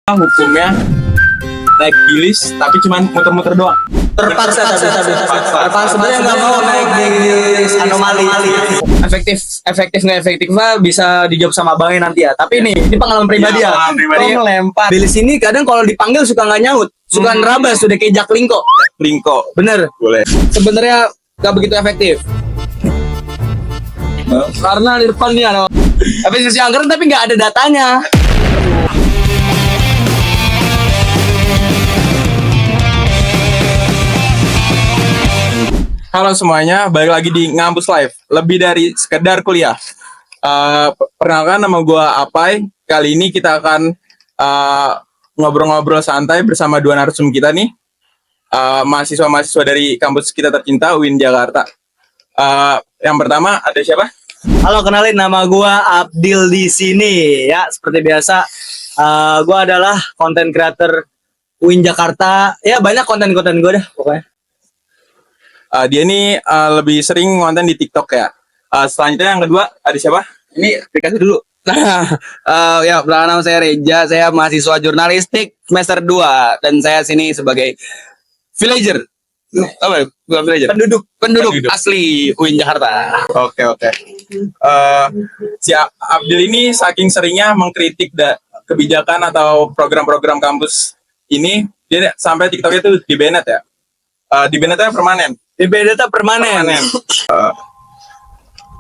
Hukumnya naik bilis tapi cuman muter-muter doang. Terpaksa sebenarnya nggak mau naik bis anomali. Efektif nggak efektif mah bisa dijawab sama Bang nanti ya. Tapi ini pengalaman pribadi ya. Ngelempar. Bilis ini kadang kalau dipanggil suka nggak nyaut, suka nerabas, sudah kayak jaklingko. Lingko. Bener. Boleh. Sebenarnya nggak begitu efektif. Karena di depan dia ada efektivitas anggaran tapi nggak ada datanya. Halo semuanya, balik lagi di Ngampus Live. Lebih dari sekedar kuliah. Perkenalkan, nama gue Apai. Kali ini kita akan ngobrol-ngobrol santai bersama dua narasumber kita nih. Mahasiswa-mahasiswa dari kampus kita tercinta, UIN Jakarta. Yang pertama ada siapa? Halo, kenalin, nama gue Abdil di sini. Ya, seperti biasa, gue adalah konten creator UIN Jakarta. Ya, banyak konten-konten gue dah pokoknya. Dia ini lebih sering konten di TikTok ya. Selanjutnya yang kedua ada siapa? Ini dikasih dulu. Ya, nama saya Reja, saya mahasiswa jurnalistik semester 2 dan saya sini sebagai villager. Apa? Bukan villager. Penduduk asli UIN Jakarta. Oke. Si Abdil ini saking seringnya mengkritik kebijakan atau program-program kampus ini, dia sampai TikToknya itu di-banned ya. Di-bannednya permanen.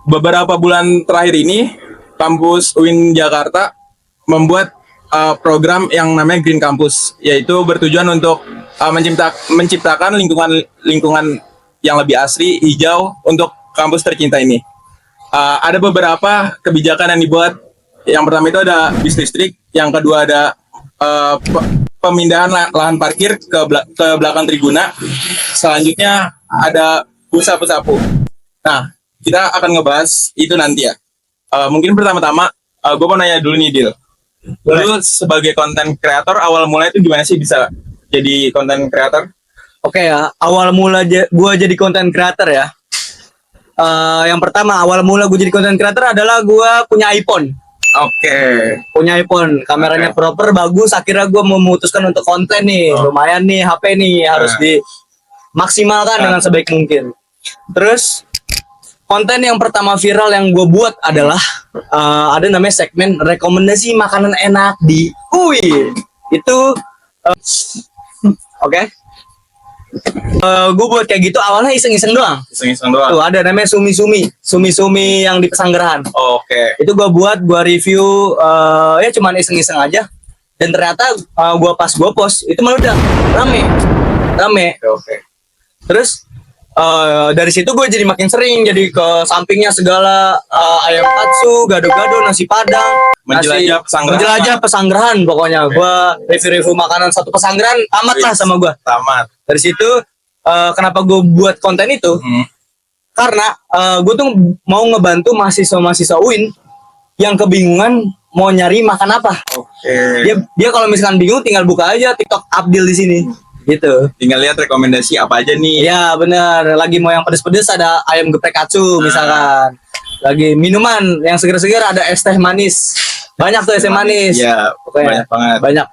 Beberapa bulan terakhir ini kampus UIN Jakarta membuat program yang namanya Green Campus, yaitu bertujuan untuk menciptakan lingkungan yang lebih asri, hijau untuk kampus tercinta ini. Ada beberapa kebijakan yang dibuat. Yang pertama itu ada bis listrik, yang kedua ada pemindahan lahan parkir ke belakang tribuna. Selanjutnya ada sapu-sapu. Nah, kita akan ngebahas itu nanti ya. Mungkin pertama-tama gue mau nanya dulu nih, Dil. Lu sebagai konten kreator, awal mulai itu gimana sih bisa jadi konten kreator? Oke ya, awal mula gue jadi konten creator ya. Yang pertama, awal mula gue jadi konten creator adalah gue punya iPhone. Punya iPhone, kameranya proper, bagus. Akhirnya gue memutuskan untuk konten nih. Lumayan nih, HP nih harus dimaksimalkan dengan sebaik mungkin. Terus konten yang pertama viral yang gue buat adalah ada namanya segmen rekomendasi makanan enak di UIN. Itu gue buat kayak gitu awalnya iseng-iseng doang. Tuh ada namanya sumi yang di Pesanggerahan. Itu gue buat, gue review, ya cuman iseng-iseng aja. Dan ternyata gue post itu malah udah rame. Terus dari situ gue jadi makin sering, jadi ke sampingnya segala, ayam katsu, gado-gado, nasi padang, menjelajah Pesanggerahan pokoknya. Gue review makanan satu Pesanggerahan, tamat lah sama gue. Dari situ kenapa gue buat konten itu? Karena gue tuh mau ngebantu mahasiswa UIN yang kebingungan mau nyari makan apa. Dia kalau misalkan bingung tinggal buka aja TikTok Abdil di sini. Gitu. Tinggal lihat rekomendasi apa aja nih. Ya benar. Lagi mau yang pedes-pedes ada ayam geprek katsu misalkan. Lagi minuman yang seger-seger ada es teh manis. Banyak tuh es teh manis. Ya, pokoknya banyak banget. Banyak.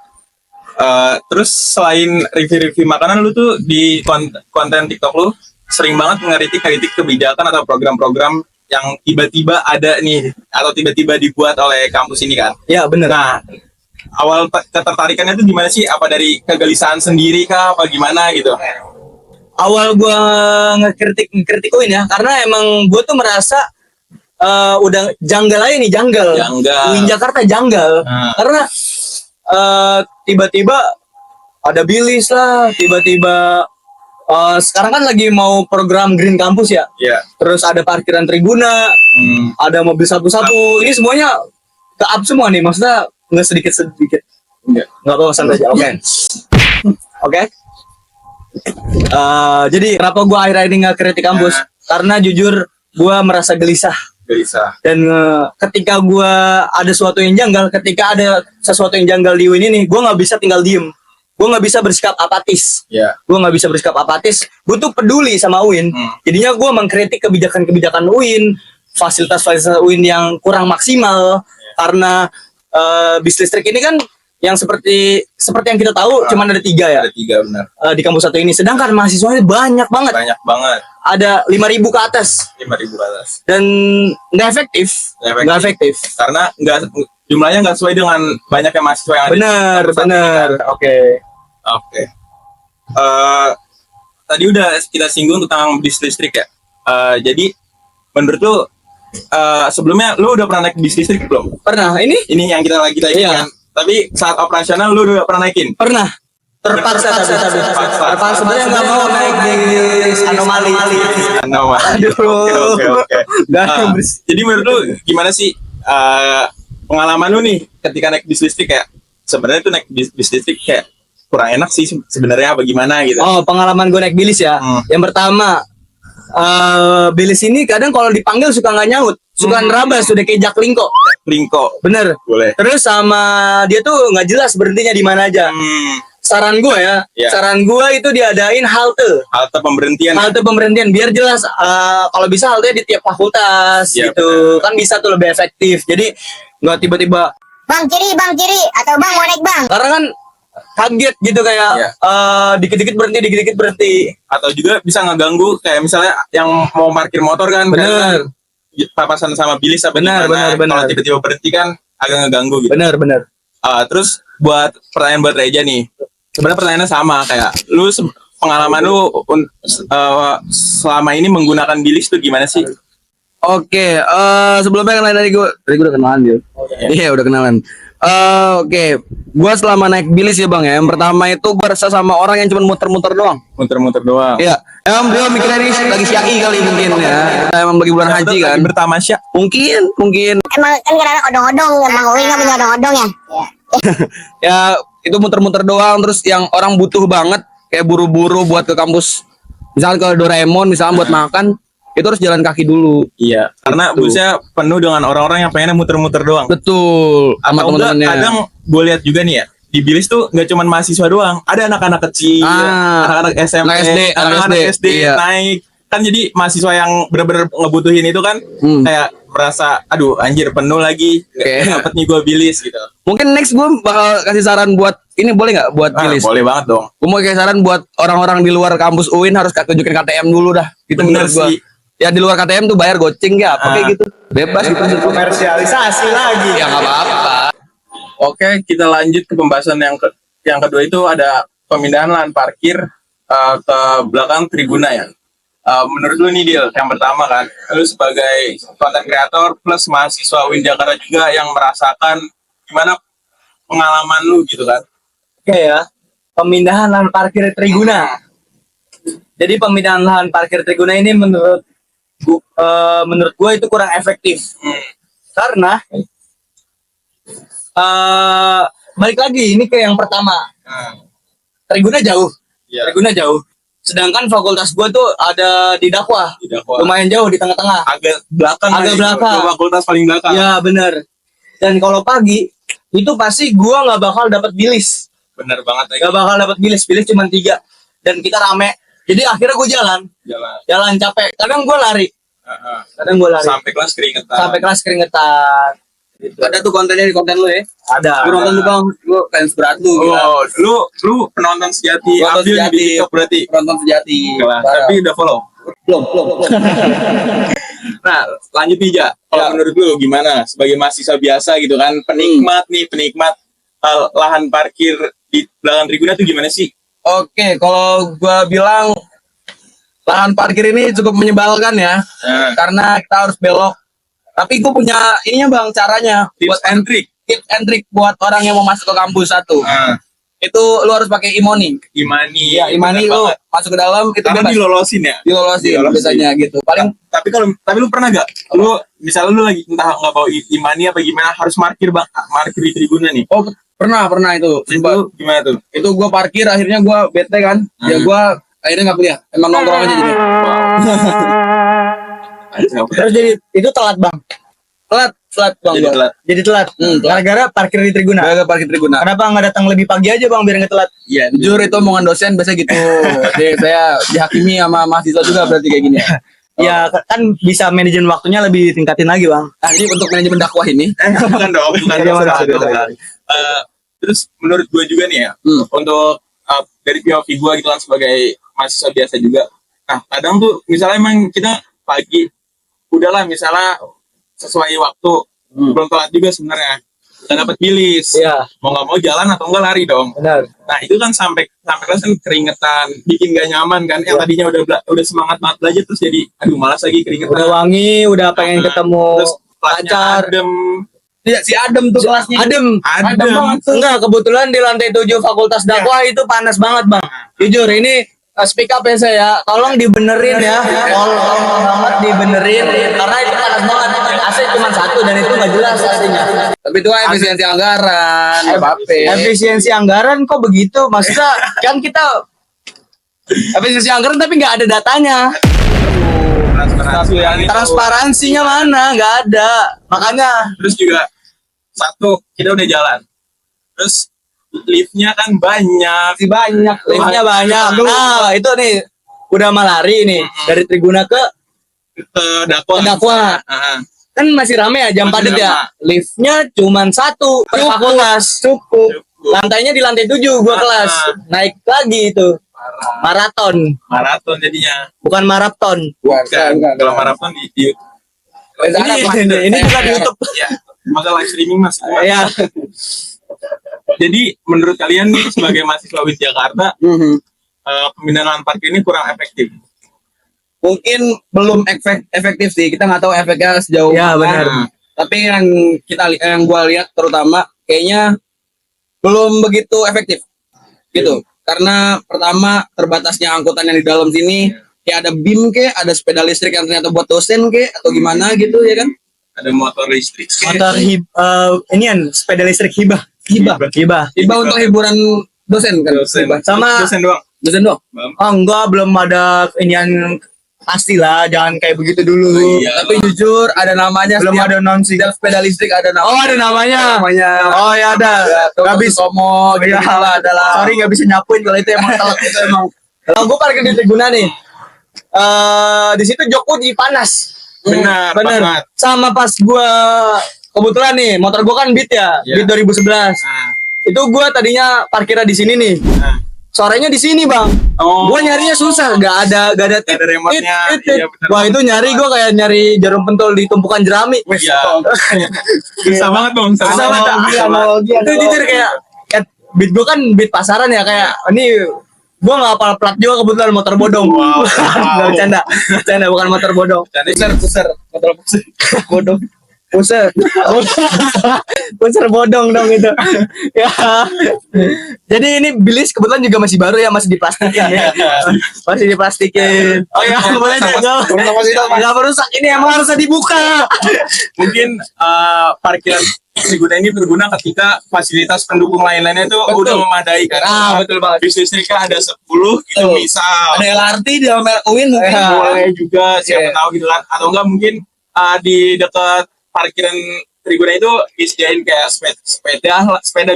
Terus selain review-review makanan, lu tuh di konten TikTok lu sering banget ngeritik kebijakan atau program-program yang tiba-tiba ada nih atau tiba-tiba dibuat oleh kampus ini kan? Ya benar. Nah, awal ketertarikannya itu gimana sih? Apa dari kegelisahan sendiri kah? Apa gimana gitu? Awal gue ngekritik UIN ya, karena emang gue tuh merasa udah janggal aja nih, janggal. UIN Jakarta janggal. Karena tiba-tiba ada bilis lah, tiba-tiba sekarang kan lagi mau program Green Campus ya. Terus ada parkiran tribuna, ada mobil sapu-sapu. Ini semuanya ke-up semua nih, maksudnya nggak sedikit. Nggak apa-apa, santai aja. Oke. Jadi kenapa gue akhir-akhir ini nggak kritik kampus? Karena jujur gue merasa gelisah. Dan ketika gue ada sesuatu yang janggal, ketika ada sesuatu yang janggal di UIN ini, gue nggak bisa tinggal diem. Gue nggak bisa bersikap apatis. Gue tuh peduli sama UIN. Jadinya gue mengkritik kebijakan UIN, fasilitas UIN yang kurang maksimal. Karena bis listrik ini kan yang seperti yang kita tahu cuman ada 3 ya. Ada 3 benar. Di kampus satu ini. Sedangkan mahasiswanya banyak banget. Banyak banget. Ada 5.000 ke atas. 5.000 ke atas. Dan nggak efektif. Nggak efektif. Karena jumlahnya nggak sesuai dengan banyaknya mahasiswa yang ada. Benar. Oke. Tadi udah kita singgung tentang bis listrik ya. Jadi menurut lu sebelumnya lu udah pernah naik bis listrik belum? Pernah. Ini yang kita lagi kan. Tapi saat operasional lu udah pernah naikin? pernah. Terpaksa sebenarnya nggak mau naik bis anomali. Oke. Jadi menurut lu gimana sih pengalaman lu nih ketika naik bis listrik kayak sebenarnya tuh naik bis listrik kayak kurang enak sih sebenarnya apa gimana gitu? Oh, pengalaman gue naik bilis ya. Yang pertama, bilis ini kadang kalau dipanggil suka nggak nyaut, suka nerabas, sudah kayak Jaklingko. Bener. Boleh. Terus sama dia tuh nggak jelas berhentinya di mana aja. Saran gue ya, saran gue itu diadain halte pemberhentian biar jelas. Kalau bisa halte di tiap fakultas gitu, kan bisa tuh lebih efektif. Jadi nggak tiba-tiba bang kiri atau bang mau naik bang. Karena kan kaget gitu kayak dikit-dikit berhenti. Atau juga bisa ngeganggu kayak misalnya yang mau parkir motor kan. Bener. Papasan sama bilis apa bener. Kalau tiba-tiba berhenti kan agak ngeganggu gitu. Bener. Terus pertanyaan buat Reja nih. Sebenarnya pertanyaannya sama kayak lu pengalaman lu selama ini menggunakan bilis tuh gimana sih? Oke, sebelumnya kenalan tadi gue udah kenalan dia. Iya, udah kenalan. Oke, gue selama naik bilis ya bang ya. Yang pertama itu gue resah sama orang yang cuma muter-muter doang. Iya, emang beliau mikirnya ini lagi syai kali mungkin ya. Kita emang bagi bulan haji kan. Bertamasya. Mungkin. Emang kan kadang odong-odong, emang Uwi nggak punya odong-odong ya. Ya itu muter-muter doang. Terus yang orang butuh banget kayak buru-buru buat ke kampus, misalkan ke Doraemon misalkan buat makan, itu harus jalan kaki dulu. Iya, karena busnya penuh dengan orang-orang yang pengennya muter-muter doang. Betul. Sama teman-temannya. Kadang gue lihat juga nih ya, di bilis tuh nggak cuma mahasiswa doang, ada anak-anak kecil, anak-anak SMP, anak-anak SD naik. Kan jadi mahasiswa yang bener-bener ngebutuhin itu kan kayak merasa aduh anjir penuh lagi, nggak dapet nih gue bilis gitu. Mungkin next gue bakal kasih saran buat ini, boleh nggak buat bilis? Boleh banget dong. Gue mau kasih saran buat orang-orang di luar kampus UIN harus tunjukin KTM dulu dah. Gitu bener sih. Ya di luar KTM tuh bayar goceng ya, apa kayak gitu. Bebas gitu. Komersialisasi lagi. Ya nggak apa-apa. Oke, kita lanjut ke pembahasan yang kedua itu ada pemindahan lahan parkir ke belakang tribuna ya. Menurut lu nih Dil, yang pertama kan, lu sebagai content creator plus mahasiswa UIN Jakarta juga yang merasakan gimana pengalaman lu gitu kan? Oke ya, pemindahan lahan parkir tribuna. Jadi pemindahan lahan parkir tribuna ini menurut gue itu kurang efektif. Karena balik lagi ini ke yang pertama. Tribuna jauh. Sedangkan fakultas gue tuh ada di dakwah. Lumayan jauh di tengah-tengah. Agak belakang. Fakultas paling belakang. Ya benar. Dan kalau pagi itu pasti gue nggak bakal dapat bilis. Bener banget. Nggak bakal dapat bilis cuma 3. Dan kita rame. Jadi akhirnya gue jalan capek. Kadang gue lari. Sampai kelas keringetan. Gitu. Ada tuh kontennya di konten lu ya? Ada. Gue nonton tuh bang, gue fans berat lu. Oh, lu penonton sejati. Ambil di TikTok berarti. Penonton sejati. Tapi udah follow? Belum. Nah, lanjut nih Ja. Kalau menurut lu gimana? Sebagai mahasiswa biasa gitu kan, penikmat lahan parkir di belakang tribuna tuh gimana sih? Oke, kalau gue bilang lahan parkir ini cukup menyebalkan ya, karena kita harus belok. Tapi gue punya ininya bang, caranya. Tips and trick buat orang yang mau masuk ke kampus satu. Itu lu harus pakai Imani. Ya, Imani lu masuk ke dalam itu karena bebas. dilolosin Biasanya gitu. Tapi lu pernah gak? Lu misalnya lu lagi entah nggak bawa Imani apa gimana harus parkir di tribuna nih. Oh, pernah itu. Itu gimana tuh? Itu gue parkir akhirnya gue bete kan. Ya gue akhirnya nggak kuliah. Emang nongkrong aja jadi. Terus jadi itu telat bang. Telat bang. Jadi telat. Gara-gara parkir di tribuna. Kenapa nggak datang lebih pagi aja bang biar nggak telat? Iya, jujur itu omongan dosen biasa gitu. Jadi saya dihakimi sama mahasiswa juga berarti kayak gini ya. Ya kan bisa manajemen waktunya lebih tingkatin lagi bang. Nah, ini untuk manajemen dakwah ini. Bukan dong. Terus menurut gue juga nih ya, untuk dari POV gue gitu kan sebagai mahasiswa biasa juga. Nah, kadang tuh misalnya emang kita pagi, udahlah misalnya sesuai waktu, belum telat juga sebenarnya. Kita dapat bilis, mau nggak mau jalan atau enggak lari dong. Benar. Nah itu kan sampai kelas kan keringetan, bikin gak nyaman kan. Yang tadinya udah semangat banget belajar terus jadi aduh malas lagi keringetan. Udah wangi, udah pengen ketemu Terus kelasnya pacar. adem. Iya, si Adem tuh kelasnya. Adem. Adem. Enggak, kebetulan di lantai 7 Fakultas Dakwah itu panas banget, Bang. Jujur, ini speak up ya saya. Tolong dibenerin ya. Tolong banget dibenerin karena itu panas banget. AC cuma satu dan itu nggak jelas AC-nya. Tapi itu efisiensi anggaran. Efisiensi anggaran kok begitu? Maksudnya kan kita efisiensi anggaran tapi nggak ada datanya. Transparansinya mana? Nggak ada. Makanya Terus juga satu kita udah jalan. Terus liftnya kan banyak. liftnya banyak. Nah, itu nih udah malari nih dari Triguna ke Dakwah. Kan masih rame ya, jam Masih padat ya. lama. Liftnya cuman satu per fakultas. Cukup. Lantainya di lantai 7 gua kelas. Naik lagi itu. Maraton Jadinya. bukan maraton. Bukan. Kalau maraton di Ini juga di YouTube. Ya, masa live streaming mas. Ya. Jadi menurut kalian nih sebagai mahasiswa WIN Jakarta, pemindahan lahan parkir ini kurang efektif. Mungkin belum efektif sih. Kita nggak tahu efeknya sejauh Ya, mana. benar. Tapi yang gua lihat terutama kayaknya belum begitu efektif. Gitu. Karena pertama terbatasnya angkutan yang di dalam sini, kayak ada BIM ada sepeda listrik yang ternyata buat dosen atau gimana gitu ya kan? Ada motor listrik. Motor inian sepeda listrik hibah. Hibah untuk hiburan dosen kan? Dosen. Hibah. Sama Dosen doang. oh enggak, belum ada inian pastilah, jangan kayak begitu dulu. Iya. Tapi jujur ada namanya. Belum ada nonsi. Setiap sepeda listrik ada namanya. Oh, ada namanya. Oh ya ada. Gak bisa. Somo gitu Iya. lah adalah. Sorry nggak bisa nyapuin kalau itu emang telak itu emang. Kalau gue parkir di Triguna nih, di situ jokku di panas. Benar. banget. Sama pas gue kebetulan nih, motor gue kan Beat ya, Iya. Beat 2011. Nah, Itu gue tadinya parkirnya di sini nih. nah. Sorenya di sini bang. Oh. Gue nyarinya susah, nggak ada Nggak ada remote-nya. Iya, benar Wah banget. itu nyari gue kayak nyari jarum pentol di tumpukan jerami. Iya. Susah banget dong. Susah banget. Itu jujur kayak Beat gue kan Beat pasaran ya, kayak ini gue nggak hafal plat juga kebetulan, motor bodong. Wow. Nggak bercanda bukan motor bodong. Puser. Motor puser. Bodong. Puser bodong dong itu. Ya. Jadi ini bilis kebetulan juga masih baru ya, masih diplastikin ya. Masih diplastikin. Oh ya, boleh nggak merusak. Ini emang harusnya dibuka. Mungkin parkiran Triguna ini berguna ketika fasilitas pendukung lain-lainnya itu udah memadai kan. Betul banget. Bis listriknya ada 10 gitu Betul. misal. Ada LRT di dalam UIN mungkin. Ya. Boleh juga siapa tahu gitu kan. Atau enggak mungkin di dekat parkiran Triguna itu disediain kayak sepeda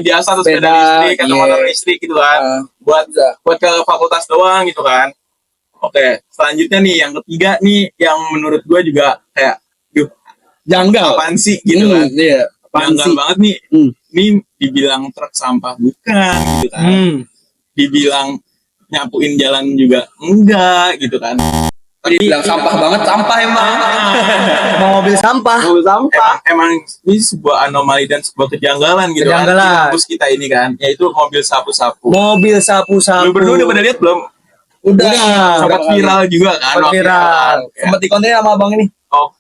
biasa atau sepeda listrik atau motor listrik gitu kan. Buat ke fakultas doang gitu kan. Oke, selanjutnya nih yang ketiga nih yang menurut gua juga kayak Janggal. apaan sih gitu kan. Iya. Janggal banget nih. Ini dibilang truk sampah bukan gitu kan. Dibilang nyapuin jalan juga enggak gitu kan. Dibilang sampah banget, sampah emang. Mau mobil sampah. Emang ini sebuah anomali dan sebuah kejanggalan gitu kan di Kejanggalan. kampus kita ini kan, yaitu mobil sapu-sapu. Mobil sapu-sapu. Lu berdua udah pada lihat belum? Udah. Sempat viral juga kan? Sempat viral. Sempat dikonten sama abang ini.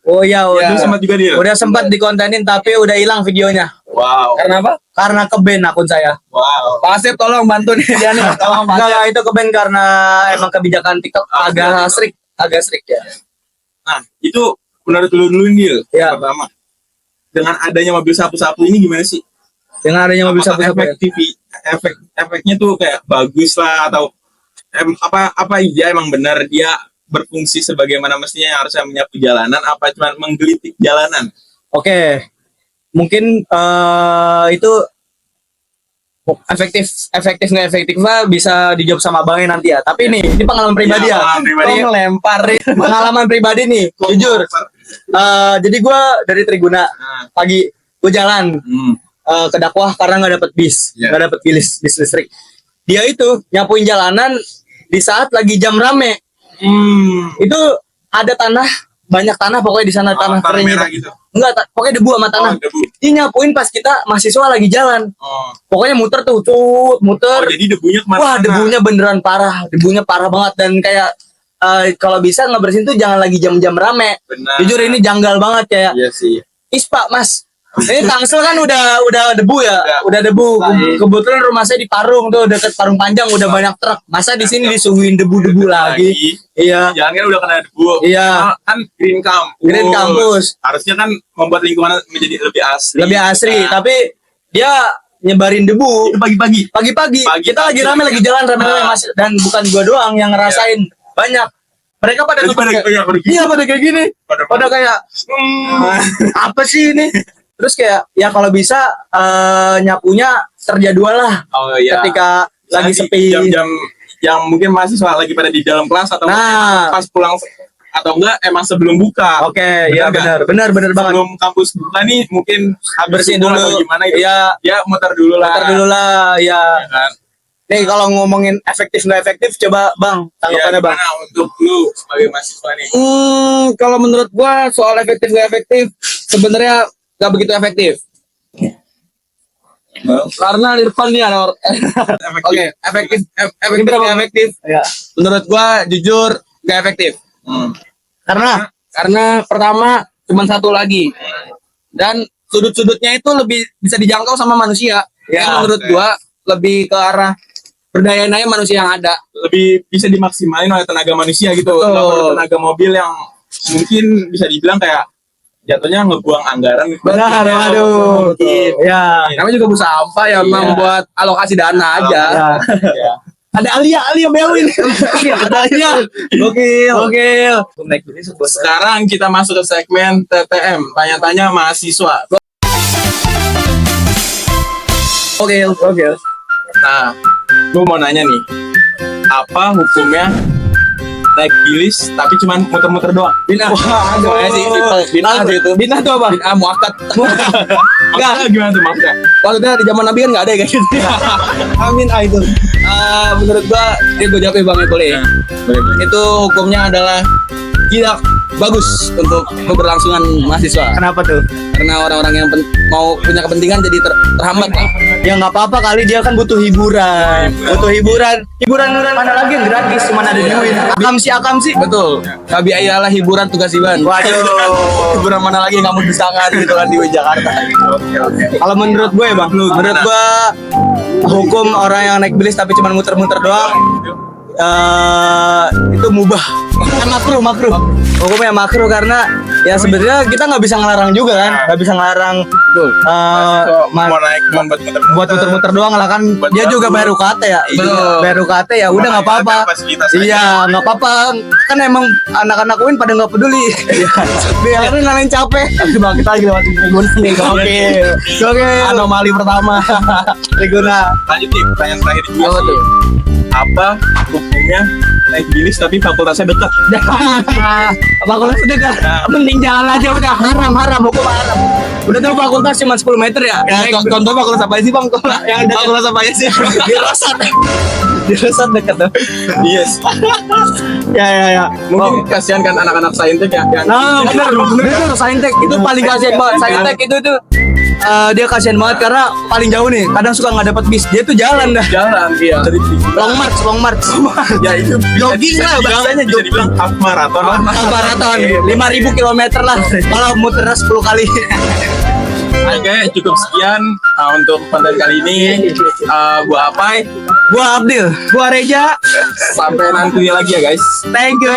Oh iya, Lu udah sempat juga dia? udah sempat dikontenin tapi udah hilang videonya. Wow. Karena apa? Karena ke-ban akun saya. Wow. Pak Asep tolong bantu nih dia nih. Tolong Enggak, itu ke-ban karena emang kebijakan TikTok agak strict ya. Nah, itu menurut lu dulu nih, Ya. pertama. Dengan adanya mobil sapu-sapu ini gimana sih? Dengan adanya mobil Apakah sapu-sapu. efeknya tuh kayak bagus lah atau apa iya emang benar dia berfungsi sebagaimana mestinya yang harusnya menyapu jalanan apa cuma menggelitik jalanan? Oke. Mungkin itu efektif nggak efektif lah bisa dijawab sama abangnya nanti ya. Tapi ini pengalaman pribadi ya. Pengalaman pribadi. Kok ngelempar pengalaman pribadi nih. Jujur. Jadi gue dari Triguna pagi gue jalan. ke dakwah karena nggak dapat bis, nggak dapat bis listrik. Dia itu nyapuin jalanan di saat lagi jam rame. Itu ada banyak tanah pokoknya di sana, tanah kering merah gitu. gitu. Enggak, pokoknya debu sama tanah. Debu. Dia nyapuin pas kita mahasiswa lagi jalan. Pokoknya muter tuh, muter. Jadi debunya kemana? Wah, debunya beneran parah. Debunya parah banget dan kayak kalau bisa ngebersihin tuh jangan lagi jam-jam rame. Benar. Jujur ini janggal banget kayak. Iya sih. Ispa, Mas. Ini Tangsel kan udah debu ya, udah debu. Kebetulan rumah saya di Parung tuh, dekat Parung Panjang udah banyak truk. Masa di sini disuguhin debu-debu lagi? Iya. Jangan kan udah kena debu. Iya. Kan Green Campus. Green Campus. Harusnya kan membuat lingkungan menjadi lebih asri. Lebih asri, Nah, tapi dia nyebarin debu pagi-pagi. pagi-pagi. Kita lagi rame lagi jalan rame-rame Mas, dan bukan gua doang yang ngerasain. Banyak. Mereka pada Jadi pada kayak begini. iya pada kayak gini. Pada kayak apa sih ini? Terus kayak ya kalau bisa nyapunya terjadwal lah. Oh iya. Ketika lagi sepi. Jam-jam yang mungkin mahasiswa lagi pada di dalam kelas atau Nah. pas pulang atau enggak emang sebelum buka. Oke, ya benar banget. Sebelum kampus buka nih mungkin Bersihin subuh dulu. atau gimana gitu. Iya. Ya muter dulu lah. Ya. Ya kan? Nih kalau ngomongin efektif nggak efektif, coba Bang tanggapannya Bang. Gimana untuk lu sebagai mahasiswa nih? Kalau menurut gua soal efektif gak efektif sebenarnya gak begitu efektif. Karena di depan nih ada Oke, efektif gak efektif. Ya. Menurut gua jujur gak efektif. Karena pertama cuma satu lagi. Dan sudut-sudutnya itu lebih bisa dijangkau sama manusia. Ya, Yang menurut gua lebih ke arah berdaya-daya manusia yang ada. Lebih bisa dimaksimalin oleh tenaga manusia gitu. Betul. Nggak perlu tenaga mobil yang mungkin bisa dibilang kayak jatuhnya ngebuang anggaran. Benar, aduh. Mungkin. Ya. Namanya juga busa apa ya, memang buat alokasi dana aja. Ya. Ada Alia Belwin. Ada Alia. Gokil. Sekarang kita masuk ke segmen TTM, tanya-tanya mahasiswa. Gokil. Nah, gue mau nanya nih, apa hukumnya naik bilis tapi cuman muter-muter doang? Binah. Soalnya sih binah itu. Binah tuh apa? Binah muakat. Maksudnya gimana tuh maksudnya? Maksudnya di zaman Nabi kan nggak ada kayak gitu. Amin itu. Menurut gua, gue jawab ya Bang ya boleh. Boleh, boleh. Itu hukumnya adalah tidak bagus untuk keberlangsungan mahasiswa. Kenapa tuh? Karena orang-orang yang mau punya kepentingan jadi terhambat. Ya nggak apa-apa kali, dia kan butuh hiburan. Hiburan mana lagi yang gratis, cuma ada duit. Akam sih. Betul. Kabi ayalah hiburan tugas Iban. Waduh. Hiburan mana lagi yang kamu dustakan gitu kan di Jakarta. Kalau menurut gue Bang, menurut gue hukum orang yang naik bis tapi cuma muter-muter doang itu mubah. Makruh. Hukumnya makruh karena ya sebenarnya kita nggak bisa ngelarang juga kan, nggak bisa ngelarang Mau naik buat muter-muter doang lah kan. Dia juga bayar UKT ya. Betul. Bayar UKT ya udah nggak apa-apa. Iya nggak apa-apa. Kan emang anak-anak UIN pada nggak peduli. Biarin ngalahin capek. Bang kita lagi lewat Triguna nih. Oke. Anomali pertama. Triguna. Lanjut nih, pertanyaan terakhir juga Apa sih. tuh? Apa hukumnya naik bilis tapi fakultasnya dekat? Fakultas dekat. Mending jalan aja udah haram hukum haram. Udah tahu fakultas cuma 10 meter ya. Contoh fakultas apa sih Bang? Yang dekat. Fakultas apa sih? Di Rosan dekat tuh. Yes. Ya. Mungkin kasihan kan anak-anak saintek ya. Nah, bener Saintek itu paling kasihan banget. Saintek itu dia kasihan banget karena paling jauh nih. Kadang suka nggak dapat bis. Dia tuh jalan dah. Jalan dia. Long march. Ya itu Jogging lah bahasanya, bisa dibilang half marathon. Maraton 5.000 km lah. Kalau muter 10 kali. Oke, cukup sekian untuk konten kali ini. Gua Apai, Gua Abdil, gua Reja. sampai nanti lagi ya guys. Thank you.